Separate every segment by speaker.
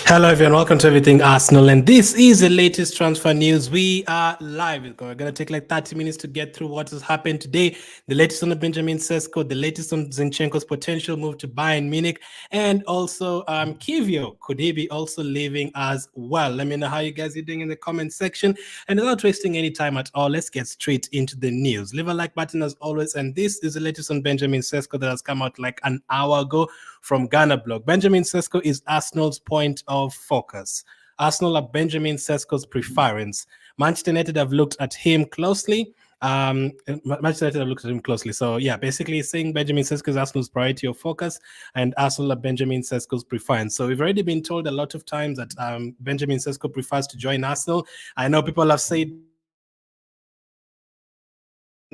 Speaker 1: Hello, everyone. Welcome to Everything Arsenal. And this is the latest transfer news. We are live. We're going to take like 30 minutes to get through what has happened today. The latest on the Benjamin Sesko, the latest on Zinchenko's potential move to Bayern Munich, and also Kiwior. Could he be also leaving as well? Let me know how you guys are doing in the comment section. And without wasting any time at all, let's get straight into the news. Leave a like button as always. And this is the latest on Benjamin Sesko that has come out like an hour ago from Ghana blog. Benjamin Sesko is Arsenal's point of focus. Arsenal are Benjamin Sesko's preference. Manchester United have looked at him closely. Manchester United have looked at him closely. So yeah, basically saying Benjamin Sesko is Arsenal's priority of focus, and Arsenal are Benjamin Sesko's preference. So we've already been told a lot of times that Benjamin Sesko prefers to join Arsenal. I know people have said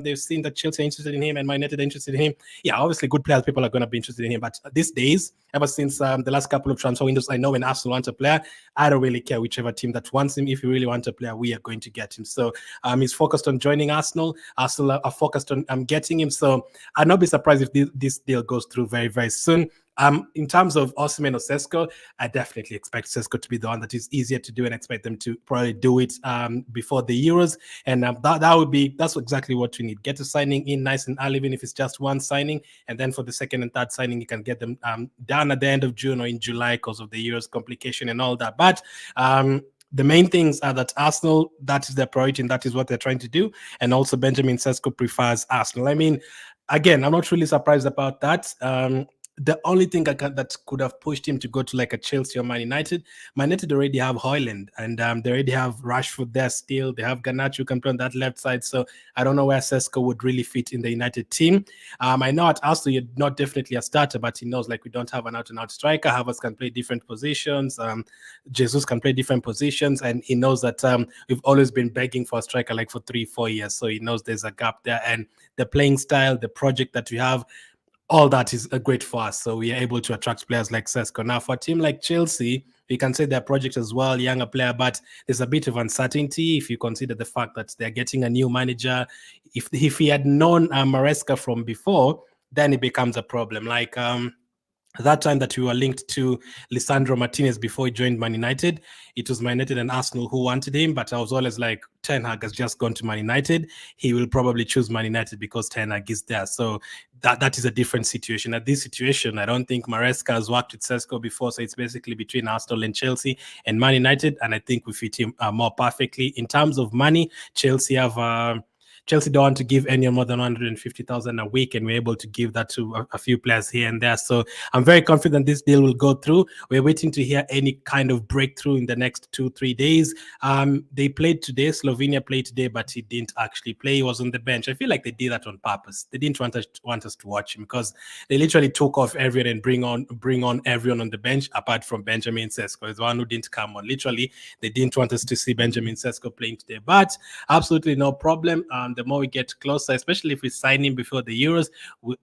Speaker 1: they've seen that Chelsea are interested in him and Man United are interested in him. Yeah, obviously good players, people are going to be interested in him. But these days, ever since the last couple of transfer windows, I know when Arsenal wants a player, I don't really care whichever team that wants him. If you really want a player, we are going to get him. So he's focused on joining Arsenal. Arsenal are focused on getting him. So I'd not be surprised if this deal goes through very, very soon. In terms of Osimhen or Sesko, I definitely expect Sesko to be the one that is easier to do, and expect them to probably do it before the Euros. And that's exactly what we need. Get a signing in nice and early, even if it's just one signing, and then for the second and third signing, you can get them done at the end of June or in July because of the Euros complication and all that. But the main things are that Arsenal, that is their priority, and that is what they're trying to do. And also Benjamin Sesko prefers Arsenal. I mean, again, I'm not really surprised about that. The only thing that could have pushed him to go to like a Chelsea or Man United already have Højlund, and they already have Rashford there still. They have Garnacho who can play on that left side. So I don't know where Sesko would really fit in the United team. I know at Arsenal you're not definitely a starter, but he knows like we don't have an out-and-out striker. Havertz can play different positions. Jesus can play different positions, and he knows that we've always been begging for a striker like for 3-4 years. So he knows there's a gap there, and the playing style, the project that we have, all that is great for us. So we are able to attract players like Sesko. Now, for a team like Chelsea, you can say their project as well, younger player, but there's a bit of uncertainty if you consider the fact that they're getting a new manager. If he had known Maresca from before, then it becomes a problem. Like that time that we were linked to Lisandro Martinez before he joined Man United, it was Man United and Arsenal who wanted him, but I was always like, Ten Hag has just gone to Man United. He will probably choose Man United because Ten Hag is there. So that is a different situation. At this situation, I don't think Maresca has worked with Sesko before, so it's basically between Arsenal and Chelsea and Man United, and I think we fit him more perfectly. In terms of money, Chelsea don't want to give anyone more than 150,000 a week, and we're able to give that to a few players here and there. So I'm very confident this deal will go through. We're waiting to hear any kind of breakthrough in the next 2-3 days. They played today. Slovenia played today, but he didn't actually play. He was on the bench. I feel like they did that on purpose. They didn't want us to watch him, because they literally took off everyone and bring on everyone on the bench apart from Benjamin Sesko. He's the one who didn't come on. Literally, they didn't want us to see Benjamin Sesko playing today. But absolutely no problem. The more we get closer, especially if we sign him before the Euros,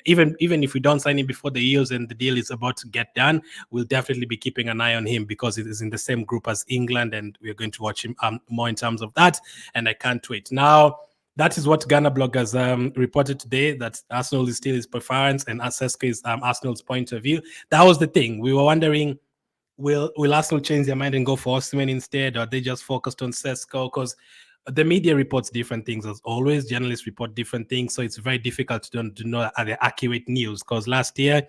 Speaker 1: even if we don't sign him before the Euros and the deal is about to get done, we'll definitely be keeping an eye on him, because it is in the same group as England, and we're going to watch him more in terms of that, and I can't wait. Now, that is what Ghana bloggers reported today, that Arsenal is still his preference and Sesko is Arsenal's point of view. That was the thing. We were wondering, will Arsenal change their mind and go for Osimhen instead, or are they just focused on Sesko? Because the media reports different things as always. Journalists report different things, so it's very difficult to know the accurate news. Because last year,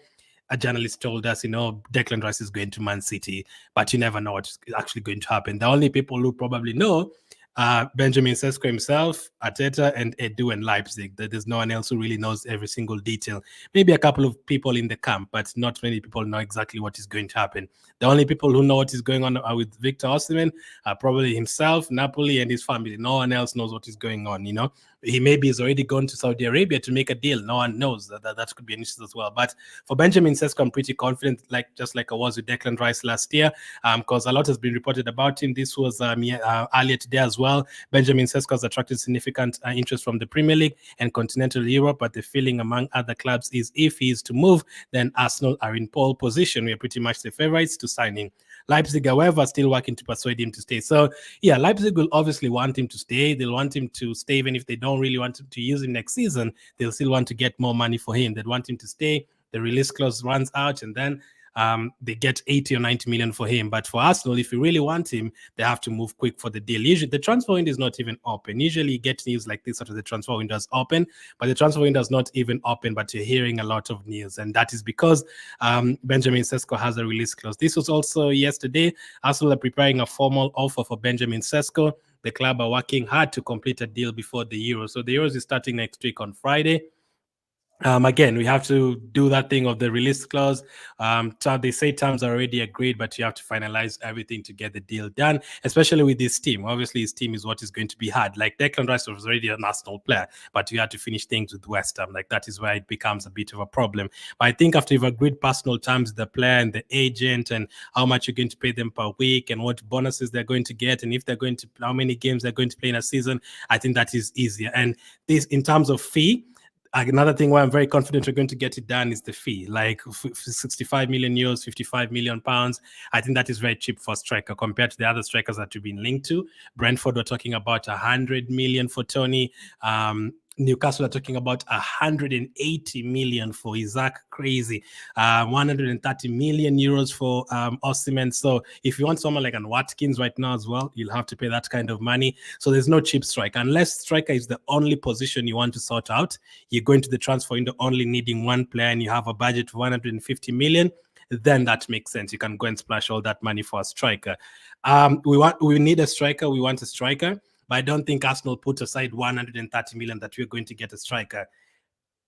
Speaker 1: a journalist told us, Declan Rice is going to Man City, but you never know what's actually going to happen. The only people who probably know Benjamin Sesko himself, Arteta, and Edu and Leipzig. There's no one else who really knows every single detail. Maybe a couple of people in the camp, but not many people know exactly what is going to happen. The only people who know what is going on with Victor Osimhen are probably himself, Napoli, and his family. No one else knows what is going on, He maybe has already gone to Saudi Arabia to make a deal. No one knows. That could be an issue as well. But for Benjamin Sesko, I'm pretty confident, just like I was with Declan Rice last year, because a lot has been reported about him. This was earlier today as well. Benjamin Sesko has attracted significant interest from the Premier League and continental Europe, but the feeling among other clubs is if he is to move, then Arsenal are in pole position. We are pretty much the favourites to sign him. Leipzig, however, still working to persuade him to stay. So, yeah, Leipzig will obviously want him to stay. They'll want him to stay even if they don't really want to use him next season. They'll still want to get more money for him. They'd want him to stay. The release clause runs out, and then they get 80 or 90 million for him. But for Arsenal, if you really want him, they have to move quick for the deal. Usually, the transfer window is not even open. Usually, you get news like this after the transfer window is open, but the transfer window is not even open. But you're hearing a lot of news, and that is because Benjamin Sesko has a release clause. This was also yesterday. Arsenal are preparing a formal offer for Benjamin Sesko. The club are working hard to complete a deal before the Euros. So the Euros is starting next week on Friday. Again, we have to do that thing of the release clause. They say terms are already agreed, but you have to finalize everything to get the deal done, especially with this team. Obviously, his team is what is going to be hard. Like Declan Rice was already a national player, but you had to finish things with West Ham. Like that is where it becomes a bit of a problem. But I think after you've agreed personal terms with the player and the agent and how much you're going to pay them per week and what bonuses they're going to get and if they're going to, how many games they're going to play in a season, I think that is easier. And this, in terms of fee, another thing where I'm very confident we're going to get it done is the fee, like 65 million euros, 55 million pounds. I think that is very cheap for a striker compared to the other strikers that we've been linked to. Brentford were talking about 100 million for Tony. Newcastle are talking about 180 million for Isaac, crazy. 130 million euros for Osimhen. So if you want someone like an Watkins right now as well, you'll have to pay that kind of money. So there's no cheap striker. Unless striker is the only position you want to sort out, you're going to the transfer window only needing one player and you have a budget of 150 million, then that makes sense. You can go and splash all that money for a striker. We need a striker. We want a striker. But I don't think Arsenal put aside 130 million that we're going to get a striker.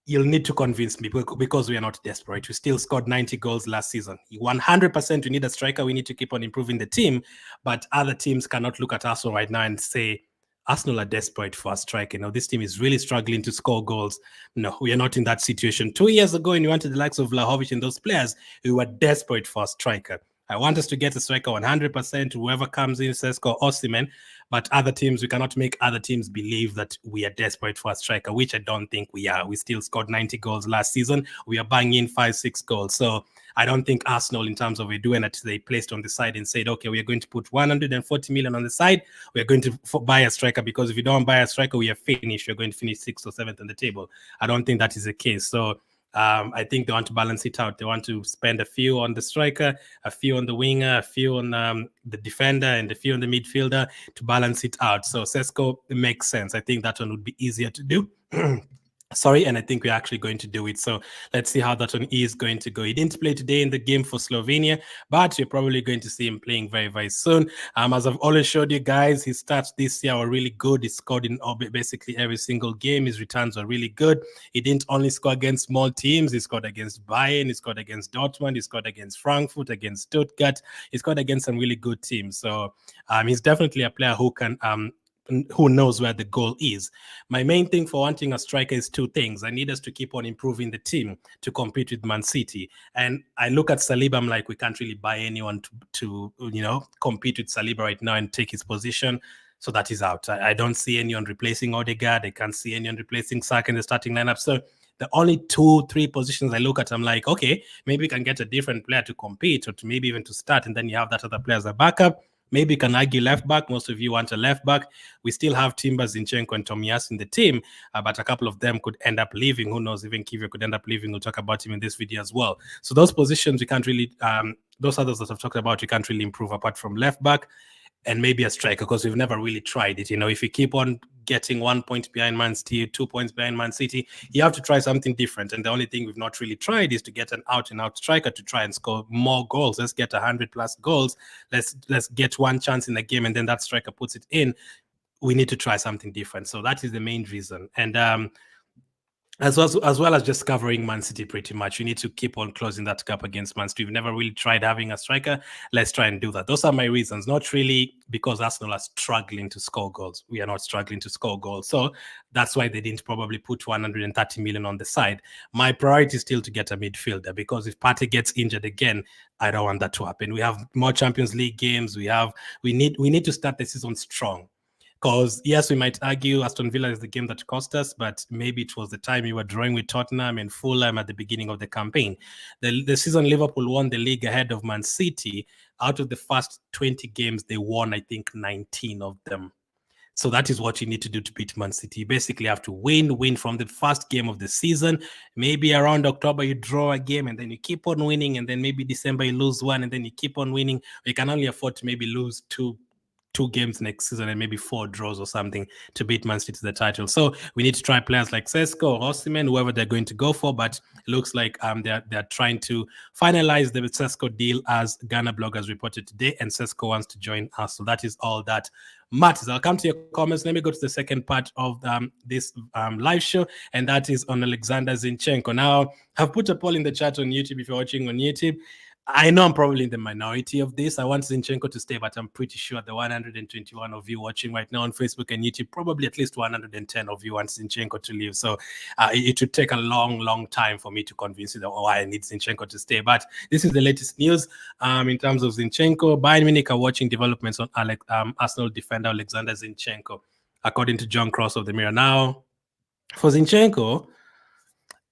Speaker 1: You'll need to convince me because we are not desperate. We still scored 90 goals last season. 100% we need a striker. We need to keep on improving the team. But other teams cannot look at Arsenal right now and say, Arsenal are desperate for a striker. This team is really struggling to score goals. No, we are not in that situation. 2 years ago, when we wanted the likes of Vlahovic and those players, we were desperate for a striker. I want us to get a striker 100%, whoever comes in, Sesko, Osimhen. But other teams, we cannot make other teams believe that we are desperate for a striker, which I don't think we are. We still scored 90 goals last season. We are banging 5-6 goals. So I don't think Arsenal, in terms of we're doing it, they placed on the side and said, okay, we are going to put 140 million on the side. We're going to buy a striker, because if you don't buy a striker, we are finished. You're going to finish 6th or 7th on the table. I don't think that is the case. So I think they want to balance it out. They want to spend a few on the striker, a few on the winger, a few on the defender, and a few on the midfielder to balance it out. So Sesko makes sense. I think that one would be easier to do. Sorry, and I think we're actually going to do it. So let's see how that one is going to go. He didn't play today in the game for Slovenia, but you're probably going to see him playing very, very soon. As I've always showed you guys, his stats this year were really good. He scored in basically every single game. His returns were really good. He didn't only score against small teams. He scored against Bayern. He scored against Dortmund. He scored against Frankfurt, against Stuttgart. He scored against some really good teams. So he's definitely a player who can... who knows where the goal is. My main thing for wanting a striker is two things. I need us to keep on improving the team to compete with Man City. And I look at Saliba, I'm like, we can't really buy anyone to compete with Saliba right now and take his position. So that is out. I don't see anyone replacing Odegaard. I can't see anyone replacing Saka in the starting lineup. So the only 2-3 positions I look at, I'm like, okay, maybe we can get a different player to compete or to maybe even to start. And then you have that other player as a backup. Maybe you can argue left back. Most of you want a left back. We still have Timber, Zinchenko, and Tomiyasu in the team, but a couple of them could end up leaving. Who knows? Even Kiwior could end up leaving. We'll talk about him in this video as well. So those positions, we can't really, those others that I've talked about, we can't really improve apart from left back and maybe a striker, because we've never really tried it. If you keep on getting 1 point behind Man City, 2 points behind Man City, you have to try something different. And the only thing we've not really tried is to get an out-and-out striker to try and score more goals. Let's get 100+ goals. Let's get one chance in the game, and then that striker puts it in. We need to try something different. So that is the main reason. And as well as just covering Man City pretty much. We need to keep on closing that gap against Man City. We've never really tried having a striker. Let's try and do that. Those are my reasons, not really because Arsenal are struggling to score goals. We are not struggling to score goals. So that's why they didn't probably put 130 million on the side. My priority is still to get a midfielder, because if Partey gets injured again, I don't want that to happen. We have more Champions League games. We need to start the season strong. Because, yes, we might argue Aston Villa is the game that cost us, but maybe it was the time you were drawing with Tottenham and Fulham at the beginning of the campaign. The season Liverpool won the league ahead of Man City. Out of the first 20 games, they won, I think, 19 of them. So that is what you need to do to beat Man City. You basically have to win from the first game of the season. Maybe around October you draw a game and then you keep on winning, and then maybe December you lose one and then you keep on winning. You can only afford to maybe lose two games next season and maybe 4 draws or something to beat Man City to the title. So we need to try players like Sesko or Osimhen, whoever they're going to go for. But it looks like they're trying to finalize the Sesko deal, as Ghana bloggers reported today, and Sesko wants to join us. So that is all that matters. I'll come to your comments. Let me go to the second part of this live show, and that is on Alexander Zinchenko. Now, I've put a poll in the chat on YouTube if you're watching on YouTube. I know I'm probably in the minority of this. I want Zinchenko to stay, but I'm pretty sure the 121 of you watching right now on Facebook and YouTube, probably at least 110 of you want Zinchenko to leave. So it would take a long time for me to convince you that I need Zinchenko to stay. But this is the latest news in terms of Zinchenko. Bayern Munich are watching developments on Arsenal defender Alexander Zinchenko, according to John Cross of the Mirror. Now, for Zinchenko,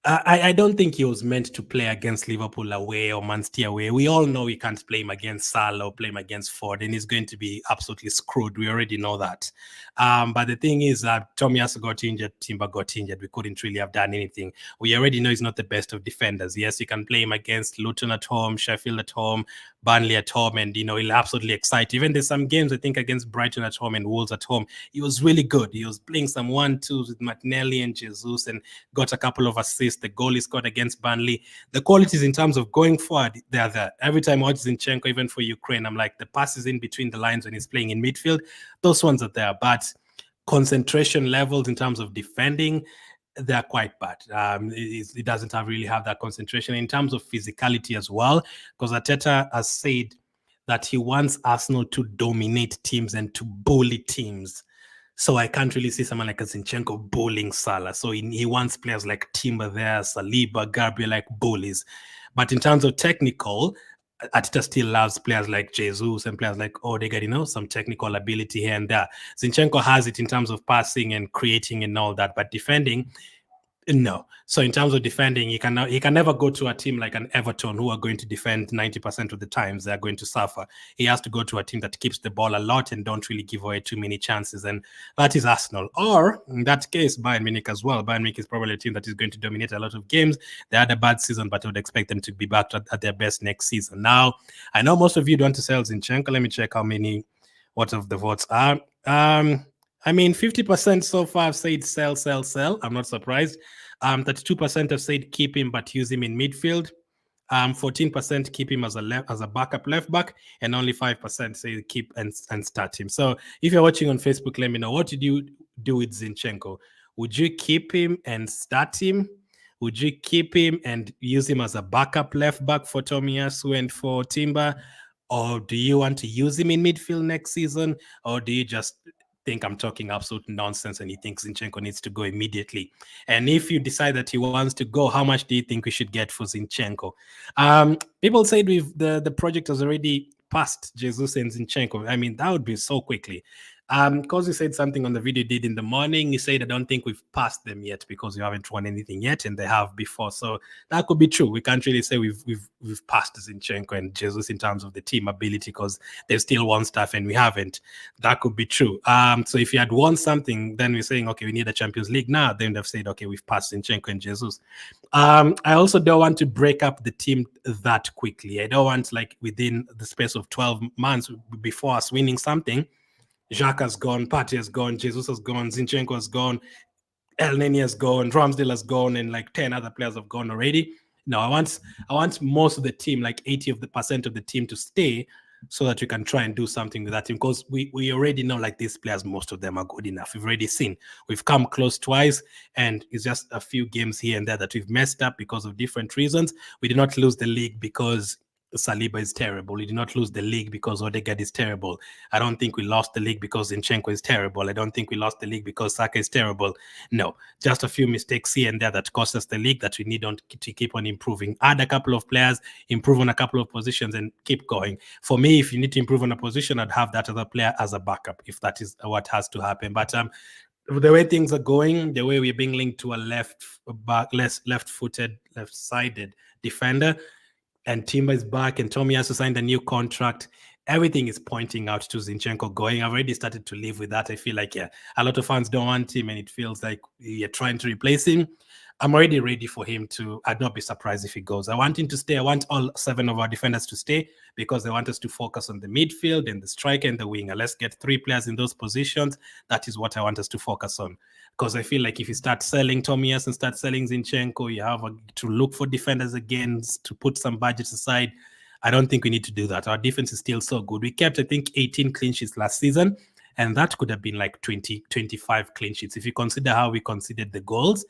Speaker 1: I don't think he was meant to play against Liverpool away or Man City away. We all know we can't play him against Salah or play him against Ford, and he's going to be absolutely screwed. We already know that. But the thing is that Tomiyasu got injured, Timber got injured. We couldn't really have done anything. We already know he's not the best of defenders. Yes, you can play him against Luton at home, Sheffield at home, Burnley at home, and he'll absolutely excite. Even there's some games, I think, against Brighton at home and Wolves at home, he was really good. He was playing some 1-2s with Martinelli and Jesus and got a couple of assists. The goal he scored against Burnley. The qualities in terms of going forward, they're there. Every time I watch Zinchenko, even for Ukraine, I'm like, the passes in between the lines when he's playing in midfield, those ones are there. But concentration levels in terms of defending, they're quite bad. It doesn't really have that concentration in terms of physicality as well, because Arteta has said that he wants Arsenal to dominate teams and to bully teams. So I can't really see someone like a Zinchenko bullying Salah. So he wants players like Timber there, Saliba, Gabriel, like bullies. But in terms of technical, Arteta still loves players like Jesus and players like Odegaard, some technical ability here and there. Zinchenko has it in terms of passing and creating and all that, but defending, no. So in terms of defending, he can never go to a team like an Everton who are going to defend 90% of the times. They're going to suffer. He has to go to a team that keeps the ball a lot and don't really give away too many chances. And that is Arsenal. Or in that case, Bayern Munich as well. Bayern Munich is probably a team that is going to dominate a lot of games. They had a bad season, but I would expect them to be back at their best next season. Now, I know most of you don't want to sell Zinchenko. Let me check what of the votes are. 50% so far have said sell. I'm not surprised. 32% have said keep him, but use him in midfield. 14% keep him as a backup left back, and only 5% say keep and start him. So if you're watching on Facebook, let me know, what did you do with Zinchenko? Would you keep him and start him? Would you keep him and use him as a backup left back for Tomiyasu and for Timber? Or do you want to use him in midfield next season? Or do you just think I'm talking absolute nonsense and he thinks Zinchenko needs to go immediately? And if you decide that he wants to go, how much do you think we should get for Zinchenko? People said the project has already passed Jesus and Zinchenko. That would be so quickly. Because he said something on the video he did in the morning. He said, I don't think we've passed them yet because we haven't won anything yet, and they have before. So that could be true. We can't really say we've passed Zinchenko and Jesus in terms of the team ability, because they've still won stuff and we haven't. That could be true. So if you had won something, then we're saying, okay, we need a Champions League now. Then they've said, okay, we've passed Zinchenko and Jesus. I also don't want to break up the team that quickly. I don't want, like, within the space of 12 months before us winning something, Jacques has gone, Partey has gone, Jesus has gone, Zinchenko has gone, El Neni has gone, Ramsdale has gone, and like 10 other players have gone already. No, I want most of the team, like 80% of the team, to stay, so that we can try and do something with that team, because we already know, like, these players, most of them are good enough. We've already seen. We've come close twice, and it's just a few games here and there that we've messed up because of different reasons. We did not lose the league because Saliba is terrible. We did not lose the league because Odegaard is terrible. I don't think we lost the league because Zinchenko is terrible. I don't think we lost the league because Saka is terrible. No, just a few mistakes here and there that cost us the league that we need to keep on improving. Add a couple of players, improve on a couple of positions, and keep going. For me, if you need to improve on a position, I'd have that other player as a backup, if that is what has to happen. But the way things are going, the way we're being linked to a left-footed, left-sided defender, and Timber is back, and Tomiyasu signed a new contract, everything is pointing out to Zinchenko going. I've already started to live with that. I feel like, yeah, a lot of fans don't want him and it feels like you're trying to replace him. I'm already ready for him to. I'd not be surprised if he goes. I want him to stay. I want all 7 of our defenders to stay because they want us to focus on the midfield and the striker and the winger. Let's get 3 players in those positions. That is what I want us to focus on. Because I feel like if you start selling Tomias and start selling Zinchenko, you have to look for defenders again, to put some budgets aside. I don't think we need to do that. Our defense is still so good. We kept, I think, 18 clean sheets last season, and that could have been like 20, 25 clean sheets. If you consider how we conceded the goals,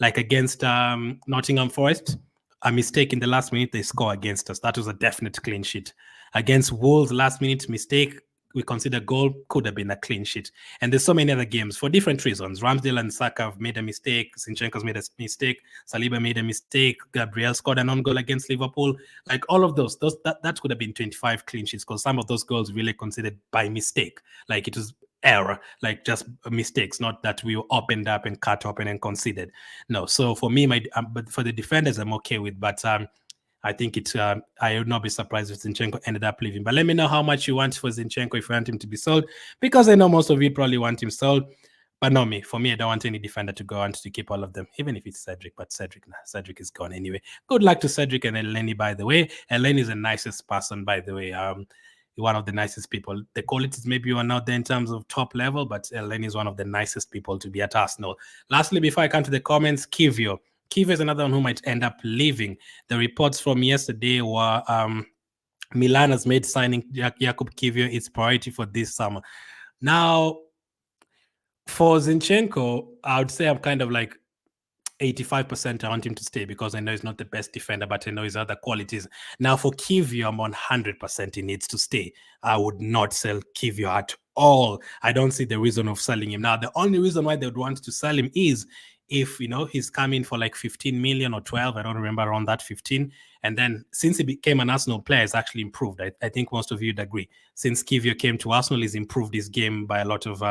Speaker 1: like against Nottingham Forest, a mistake in the last minute, they score against us. That was a definite clean sheet. Against Wolves, last minute mistake, we consider goal, could have been a clean sheet. And there's so many other games for different reasons. Ramsdale and Saka have made a mistake. Zinchenko's made a mistake. Saliba made a mistake. Gabriel scored an own goal against Liverpool. Like all of those that could have been 25 clean sheets because some of those goals really considered by mistake. Like it was error, like just mistakes, not that we opened up and cut open and conceded. No. So for me, but for the defenders, I'm okay with. But I think it's. I would not be surprised if Zinchenko ended up leaving. But let me know how much you want for Zinchenko if you want him to be sold, because I know most of you probably want him sold. But not me. For me, I don't want any defender to go on to keep all of them, even if it's Cedric. But Cedric is gone anyway. Good luck to Cedric and Eleni, by the way. Eleni is the nicest person, by the way. One of the nicest people. The qualities maybe you are not there in terms of top level, but Eleni is one of the nicest people to be at Arsenal. Lastly, before I come to the comments, Kiwior. Kiwior is another one who might end up leaving. The reports from yesterday were Milan has made signing Jakub Kiwior its priority for this summer. Now, for Zinchenko, I would say I'm kind of like 85% I want him to stay because I know he's not the best defender, but I know his other qualities. Now, for Kiwior, I'm 100% he needs to stay. I would not sell Kiwior at all. I don't see the reason of selling him. Now, the only reason why they would want to sell him is if, he's coming for like 15 million or 12, I don't remember, around that 15. And then since he became an Arsenal player, it's actually improved. I think most of you would agree. Since Kiwior came to Arsenal, he's improved his game by a lot of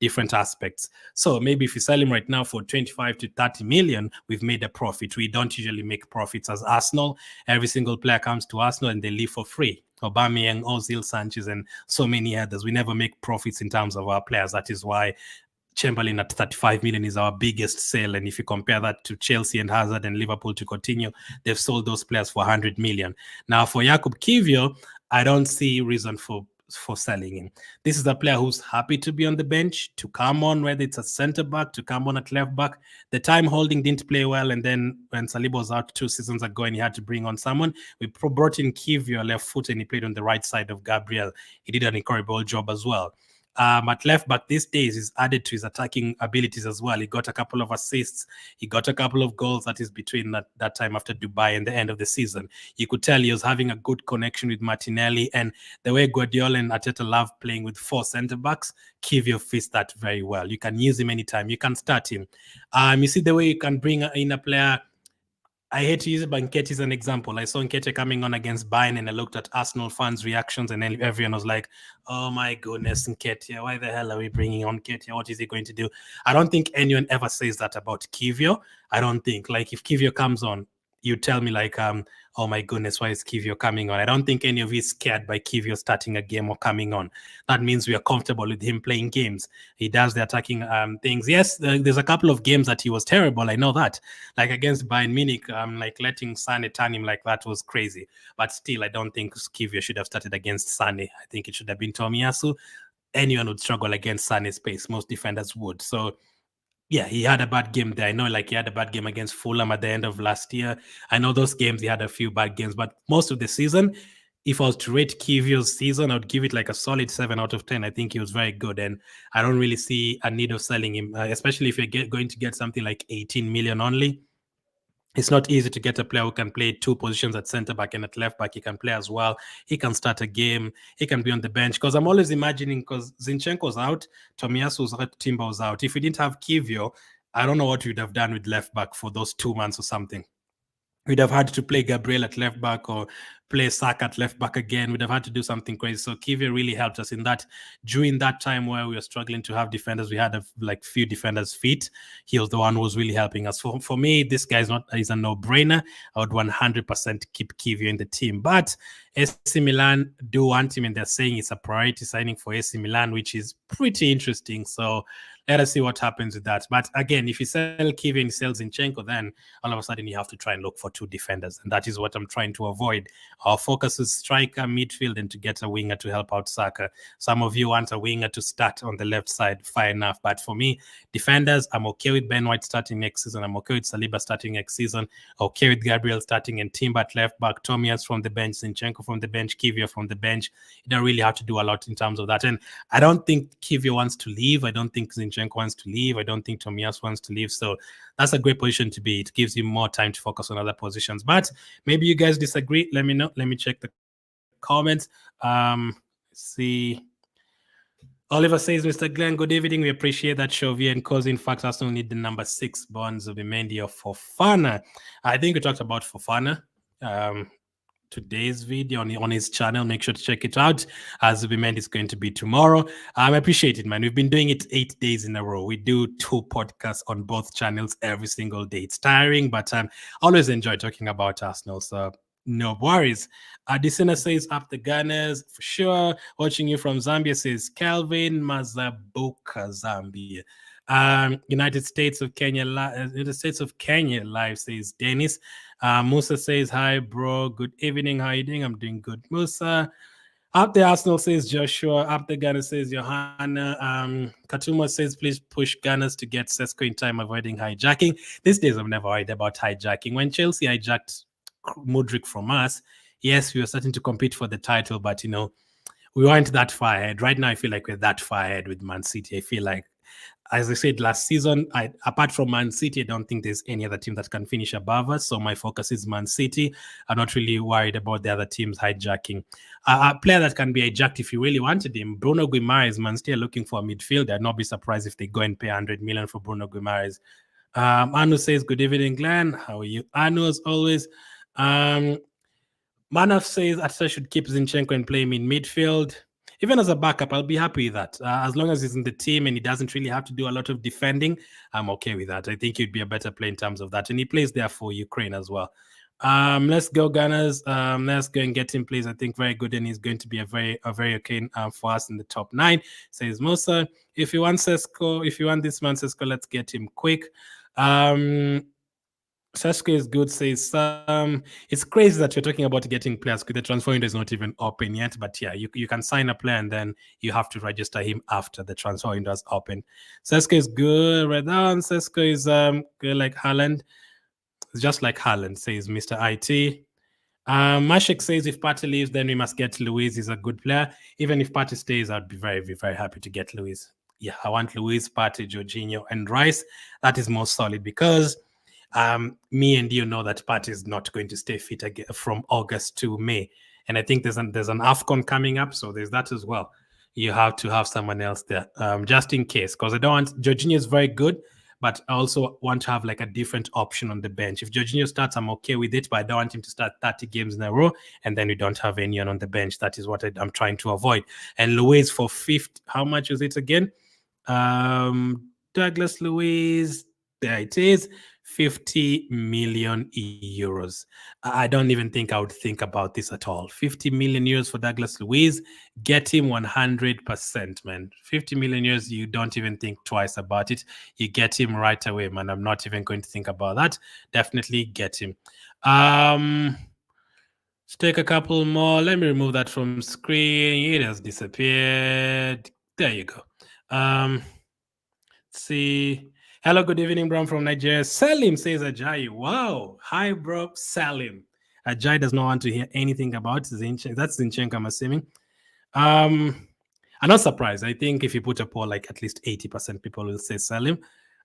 Speaker 1: different aspects. So maybe if you sell him right now for 25 to 30 million, we've made a profit. We don't usually make profits as Arsenal. Every single player comes to Arsenal and they leave for free. Aubameyang, Ozil, Sanchez, and so many others. We never make profits in terms of our players. That is why Chamberlain at 35 million is our biggest sale. And if you compare that to Chelsea and Hazard and Liverpool to continue, they've sold those players for 100 million. Now, for Jakub Kiwior, I don't see reason for selling him. This is a player who's happy to be on the bench, to come on, whether it's a centre back, to come on at left back. The time Holding didn't play well, and then when Saliba was out 2 seasons ago and he had to bring on someone, we brought in Kiwior left foot and he played on the right side of Gabriel. He did an incredible job as well. At left back these days, he's added to his attacking abilities as well. He got a couple of assists. He got a couple of goals. That is between that time after Dubai and the end of the season. You could tell he was having a good connection with Martinelli, and the way Guardiola and Arteta love playing with 4 centre-backs, Kiwior fits that very well. You can use him anytime. You can start him. You see the way you can bring in a player. I hate to use it, but Nketiah is an example. I saw Nketiah coming on against Bayern, and I looked at Arsenal fans' reactions, and then everyone was like, "Oh my goodness, Nketiah! Why the hell are we bringing on Nketiah? What is he going to do?" I don't think anyone ever says that about Kiwior. I don't think, like, if Kiwior comes on, you tell me like, "Oh my goodness, why is Kiwior coming on?" I don't think any of you is scared by Kiwior starting a game or coming on. That means we are comfortable with him playing games. He does the attacking things. Yes, there's a couple of games that he was terrible. I know that. Like against Bayern Munich, like letting Sane turn him like that was crazy. But still, I don't think Kiwior should have started against Sane. I think it should have been Tomiyasu. Anyone would struggle against Sane's pace. Most defenders would. So yeah, he had a bad game there. I know, like, he had a bad game against Fulham at the end of last year. I know those games, he had a few bad games, but most of the season, if I was to rate Kiwior's season, I would give it like a solid 7 out of 10. I think he was very good, and I don't really see a need of selling him, especially if you're going to get something like 18 million only. It's not easy to get a player who can play 2 positions at centre back and at left back. He can play as well. He can start a game. He can be on the bench. Because I'm always imagining, because Zinchenko's out, Tomiyasu's out, Timber's out. If we didn't have Kiwior, I don't know what we'd have done with left back for those 2 months or something. we'd have had to play Gabriel at left back or play Saka at left back again. We'd have had to do something crazy. So Kiwior really helped us in that. During that time where we were struggling to have defenders, we had like few defenders fit. He was the one who was really helping us. For me, this guy is a no-brainer. I would 100% keep Kiwior in the team. But AC Milan do want him, and they're saying it's a priority signing for AC Milan, which is pretty interesting. So let us see what happens with that. But again, if you sell Kiwior and you sell Zinchenko, then all of a sudden you have to try and look for two defenders. And that is what I'm trying to avoid. Our focus is striker, midfield, and to get a winger to help out Saka. Some of you want a winger to start on the left side, fine enough. But for me, defenders, I'm okay with Ben White starting next season. I'm okay with Saliba starting next season. Okay with Gabriel starting and Timber at left back, Tomias from the bench, Zinchenko from the bench, Kiwior from the bench. You don't really have to do a lot in terms of that. And I don't think Kiwior wants to leave. I don't think Zinchenko wants to leave. I don't think Tomias wants to leave. So that's a great position to be. It gives you more time to focus on other positions. But maybe you guys disagree. Let me know. Let me check the comments. See. Oliver says, Mr. Glenn, good evening. We appreciate that show. And cause in fact, Arsenal need the number 6 bonds of Mendy or Fofana. I think we talked about Fofana. Today's video on his channel. Make sure to check it out, as Zubimendi is going to be tomorrow. I appreciate it, man. We've been doing it 8 days in a row. We do 2 podcasts on both channels every single day. It's tiring, but always enjoy talking about Arsenal. So no worries. Adesina says, up the Gunners for sure. Watching you from Zambia, says Calvin Mazabuka, Zambia. United States of Kenya live, says Dennis. Musa says, hi bro, good evening, how are you doing? I'm doing good, Musa. Up the Arsenal, says Joshua. Up the Gunners, says Johanna. Katuma says, please push Gunners to get Sesko in time, avoiding hijacking. These days I've never worried about hijacking. When Chelsea hijacked Mudryk from us, yes, we were starting to compete for the title, but we weren't that far ahead. Right now I feel like we're that far ahead with Man City. I feel like, as I said last season, apart from Man City, I don't think there's any other team that can finish above us. So my focus is Man City. I'm not really worried about the other teams hijacking. A player that can be hijacked if you really wanted him, Bruno Guimaraes. Man City are looking for a midfielder. I'd not be surprised if they go and pay 100 million for Bruno Guimaraes. Anu says, good evening, Glenn. How are you? Anu, as always. Manaf says, Arteta should keep Zinchenko and play him in midfield. Even as a backup, I'll be happy with that. As long as he's in the team and he doesn't really have to do a lot of defending, I'm okay with that. I think he'd be a better player in terms of that. And he plays there for Ukraine as well. Let's go, Gunners. Let's go and get him, please. I think very good, and he's going to be a very okay for us in the top 9. Says Musa. If you want Sesko, if you want this man Sesko, let's get him quick. Sesko is good, says it's crazy that you're talking about getting players because the transfer window is not even open yet. But yeah, you can sign a player and then you have to register him after the transfer window is open. Sesko is good, right down. Sesko is good like Haaland. It's just like Haaland, says Mr. IT. Mashek says if Partey leaves, then we must get Luiz. He's a good player. Even if Partey stays, I'd be very, very happy to get Luiz. Yeah, I want Luiz, Partey, Jorginho, and Rice. That is more solid because me and you know that Partey is not going to stay fit again from August to May. And I think there's an AFCON coming up, so there's that as well. You have to have someone else there, just in case, because I don't want Jorginho is very good, but I also want to have like a different option on the bench. If Jorginho starts, I'm okay with it, but I don't want him to start 30 games in a row and then we don't have anyone on the bench. That is what I'm trying to avoid. And Luiz for 50, how much is it again? Douglas Luiz, there it is, 50 million euros. I don't even think I would think about this at all. 50 million euros for Douglas Luiz. Get him 100%, man. 50 million euros, you don't even think twice about it. You get him right away, man. I'm not even going to think about that. Definitely get him. Let's take a couple more. Let me remove that from screen. It has disappeared. There you go. Let's see. Hello, good evening, bro. I'm from Nigeria. Salim says Ajayi. Wow. Hi, bro. Salim. Ajayi does not want to hear anything about Zinchenko. That's Zinchenko, I'm assuming. I'm not surprised. I think if you put a poll, like at least 80% people will say Salim.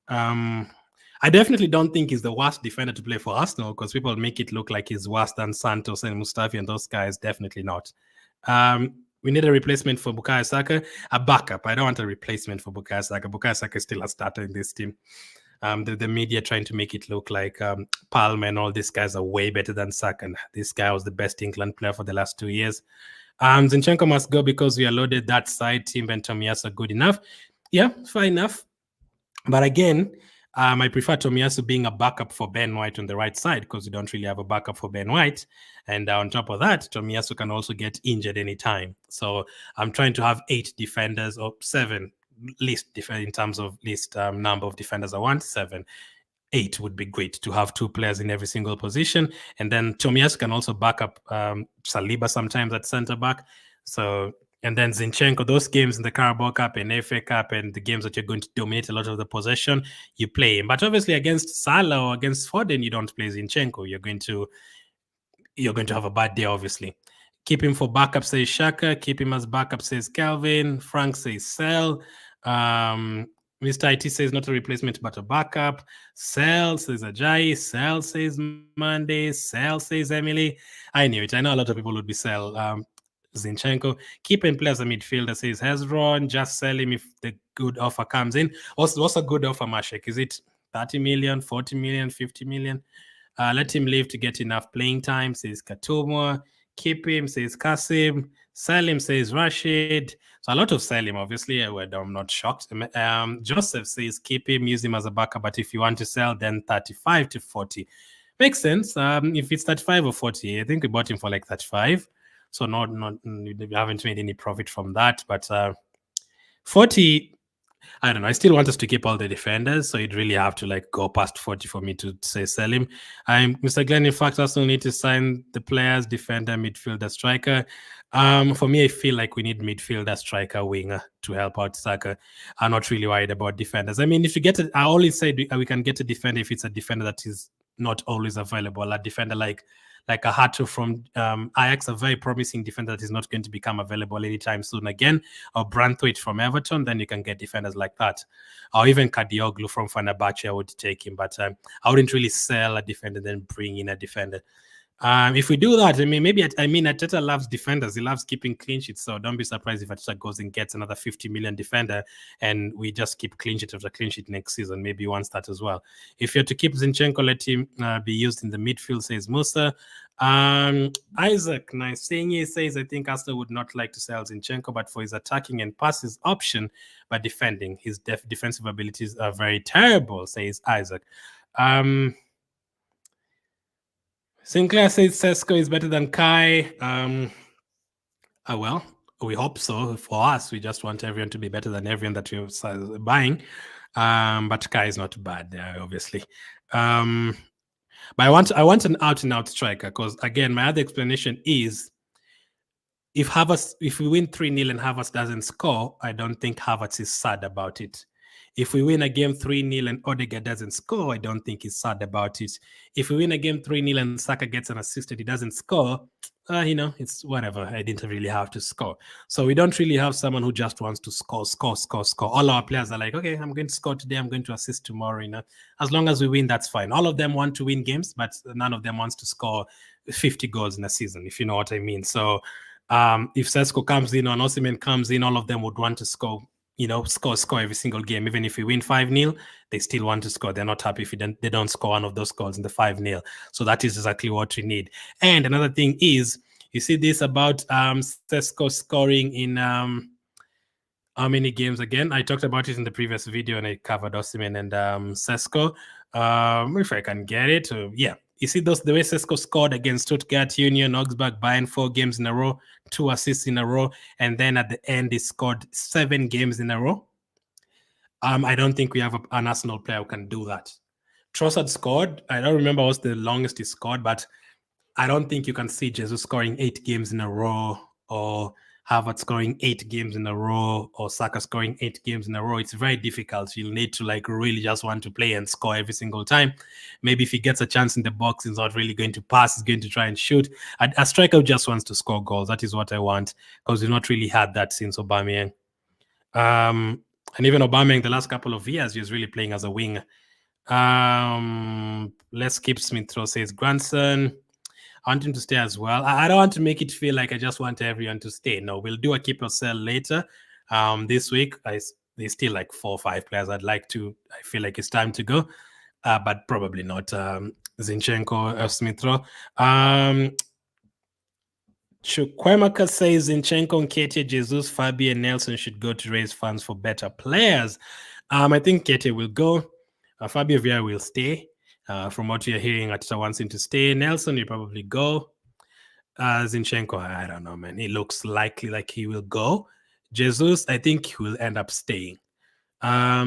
Speaker 1: I definitely don't think he's the worst defender to play for Arsenal because people make it look like he's worse than Santos and Mustafi and those guys. Definitely not. We need a replacement for Bukayo Saka, a backup. I don't want a replacement for Bukayo Saka. Bukayo Saka is still a starter in this team. the media trying to make it look like Palmer and all these guys are way better than Saka. And this guy was the best England player for the last 2 years. Zinchenko must go because we are loaded that side. Timber and Tomiyasu are good enough. Yeah, fair enough. But again, I prefer Tomiyasu being a backup for Ben White on the right side because we don't really have a backup for Ben White. And on top of that, Tomiyasu can also get injured anytime. So I'm trying to have 8 defenders or 7 least in terms of least number of defenders. I want 7. 8 would be great to have 2 players in every single position. And then Tomiyasu can also back up Saliba sometimes at center back. So, and then Zinchenko, those games in the Carabao Cup and FA Cup and the games that you're going to dominate a lot of the possession, you play him. But obviously against Salah or against Foden, you don't play Zinchenko. You're going to have a bad day, obviously. Keep him for backup, says Shaka. Keep him as backup, says Calvin. Frank says sell. Mr. IT says not a replacement, but a backup. Sell, says Ajayi. Sell, says Monday. Sell, says Emily. I knew it. I know a lot of people would be sell. Zinchenko. Keep him play as a midfielder, says Hezron. Just sell him if the good offer comes in. What's a good offer, Mashek? Is it 30 million, 40 million, 50 million? Let him live to get enough playing time, says Katumwa. Keep him, says Kasim. Sell him, says Rashid. So a lot of sell him, obviously. I'm not shocked. Joseph says keep him, use him as a backup, but if you want to sell, then 35 to 40. Makes sense. If it's 35 or 40, I think we bought him for like 35. So we haven't made any profit from that. But 40... I don't know. I still want us to keep all the defenders, so you'd really have to like go past 40 for me to say sell him. Mr. Glenn, in fact, Arsenal need to sign the players, defender, midfielder, striker. For me, I feel like we need midfielder, striker, winger to help out Saka. I'm not really worried about defenders. I mean, if you get it, I always say we can get a defender if it's a defender that is not always available. A defender like a Hato from Ajax, a very promising defender that is not going to become available anytime soon again, or Branthwaite from Everton, then you can get defenders like that. Or even Kadioglu from Fenerbahce, I would take him, but I wouldn't really sell a defender then bring in a defender. If we do that, Arteta loves defenders. He loves keeping clean sheets. So don't be surprised if Arteta goes and gets another 50 million defender and we just keep clean sheet after clean sheet next season. Maybe he wants that as well. If you're to keep Zinchenko, let him be used in the midfield, says Musa. Isaac Naisenye says, I think Arsenal would not like to sell Zinchenko, but for his attacking and passes option, but defending, his defensive abilities are very terrible, says Isaac. Sinclair says Sesko is better than Kai. Well, we hope so. For us, we just want everyone to be better than everyone that we're buying. But Kai is not bad, obviously. But I want an out-and-out striker because, again, my other explanation is if we win 3-0 and Havertz doesn't score, I don't think Havertz is sad about it. If we win a game 3-0 and Odegaard doesn't score, I don't think he's sad about it. If we win a game 3-0 and Saka gets an assist and he doesn't score, it's whatever. I didn't really have to score. So we don't really have someone who just wants to score. All our players are like, okay, I'm going to score today, I'm going to assist tomorrow. As long as we win, that's fine. All of them want to win games, but none of them wants to score 50 goals in a season, if you know what I mean. So if Sesko comes in or Osimhen comes in, all of them would want to score. Score every single game. Even if we win 5-0, they still want to score. They're not happy if they don't score one of those goals in the 5-0. So that is exactly what we need. And another thing is, you see this about Sesko scoring in how many games again? I talked about it in the previous video and I covered Osimhen and Sesko. If I can get it. Yeah. You see the way Sesko scored against Stuttgart, Union, Augsburg, Bayern, 4 games in a row, 2 assists in a row, and then at the end he scored 7 games in a row. I don't think we have an Arsenal player who can do that. Trossard scored. I don't remember what's the longest he scored, but I don't think you can see Jesus scoring 8 games in a row or Havertz scoring 8 games in a row or Saka scoring 8 games in a row. It's very difficult. You'll need to really just want to play and score every single time. Maybe if he gets a chance in the box, he's not really going to pass. He's going to try and shoot. A striker just wants to score goals. That is what I want because we've not really had that since Aubameyang. And even Aubameyang the last couple of years, he was really playing as a winger. Let's keep Smith-Rowe, says Grandson. I want him to stay as well. I don't want to make it feel like I just want everyone to stay. No, we'll do a keep or sell later this week. there's still like 4 or 5 players I feel like it's time to go, but probably not Zinchenko or Smith Rowe. Chukwemeka says Zinchenko, Nketiah, Jesus, Fabi, and Nelson should go to raise funds for better players. I think Nketiah will go. Fabio Vieira will stay. From what you're hearing, Atita wants him to stay. Nelson will probably go. Zinchenko, I don't know, man. It looks likely like he will go. Jesus, I think he will end up staying.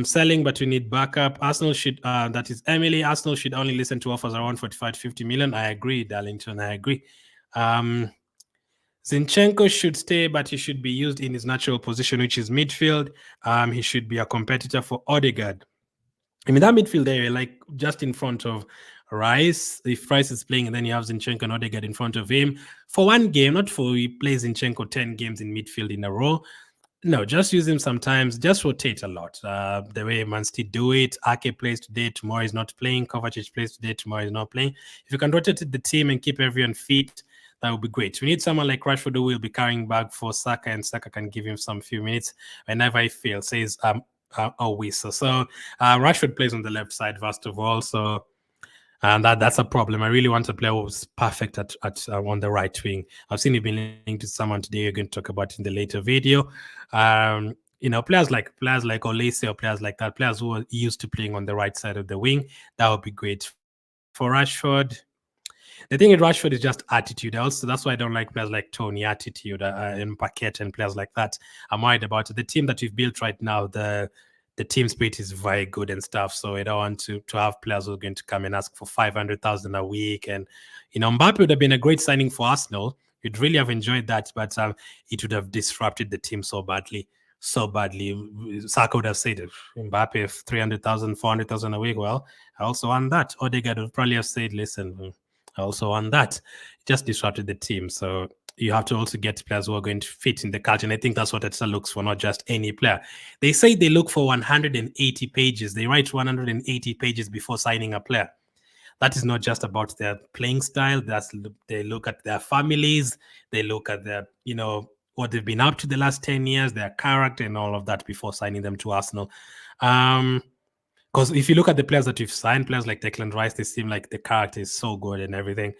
Speaker 1: Selling, but we need backup. Arsenal should, that is Emily, Arsenal should only listen to offers around 45 to 50 million. I agree, Darlington, I agree. Zinchenko should stay, but he should be used in his natural position, which is midfield. He should be a competitor for Odegaard. I mean, that midfield area, like just in front of Rice, if Rice is playing and then you have Zinchenko and Odegaard in front of him for one game, not for he plays Zinchenko 10 games in midfield in a row. No, just use him sometimes, just rotate a lot. The way Man City do it, Ake plays today, tomorrow is not playing, Kovacic plays today, tomorrow is not playing. If you can rotate the team and keep everyone fit, that would be great. We need someone like Rashford who will be carrying back for Saka, and Saka can give him some few minutes whenever he feels. Says always. So Rashford plays on the left side first of all. So that's a problem. I really want a player who's perfect at on the right wing. I've seen you've been linked to someone today. You're going to talk about in the later video. Players like Olise or players like that, players who are used to playing on the right side of the wing, that would be great. For Rashford, the thing with Rashford is just attitude. That's why I don't like players like Tony, attitude, and Paquet and players like that. I'm worried about it. The team that we've built right now, the team spirit is very good and stuff. So I don't want to have players who are going to come and ask for 500,000 a week. And, Mbappe would have been a great signing for Arsenal. You'd really have enjoyed that, but it would have disrupted the team so badly. Saka would have said, Mbappe, 300,000, 400,000 a week. Well, I also want that. Odegaard would probably have said, listen, I also want that. It just disrupted the team. So you have to also get players who are going to fit in the culture. And I think that's what Etsa looks for, not just any player. They say they look for 180 pages. They write 180 pages before signing a player. That is not just about their playing style. They look at their families. They look at their, what they've been up to the last 10 years, their character and all of that before signing them to Arsenal. Because if you look at the players that we've signed, players like Declan Rice, they seem like the character is so good and everything.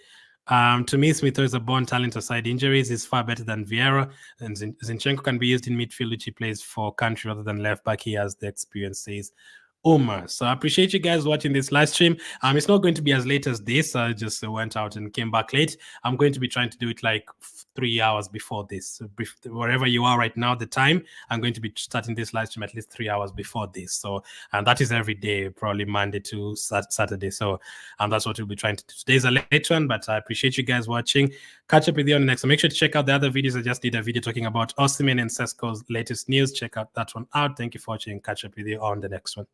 Speaker 1: To me, Smith Rowe is a born talent aside injuries. He's far better than Vieira. And Zinchenko can be used in midfield, which he plays for country rather than left back. He has the experience, says Omar. So I appreciate you guys watching this live stream. It's not going to be as late as this. I just went out and came back late. I'm going to be trying to do it like 3 hours before this. So wherever you are right now, the time, I'm going to be starting this live stream at least 3 hours before this. So, and that is every day, probably Monday to Saturday. So, and that's what we'll be trying to do. Today's a late one, but I appreciate you guys watching. Catch up with you on the next one. Make sure to check out the other videos. I just did a video talking about Osimhen and Sesko's latest news. Check out that one out. Thank you for watching. Catch up with you on the next one.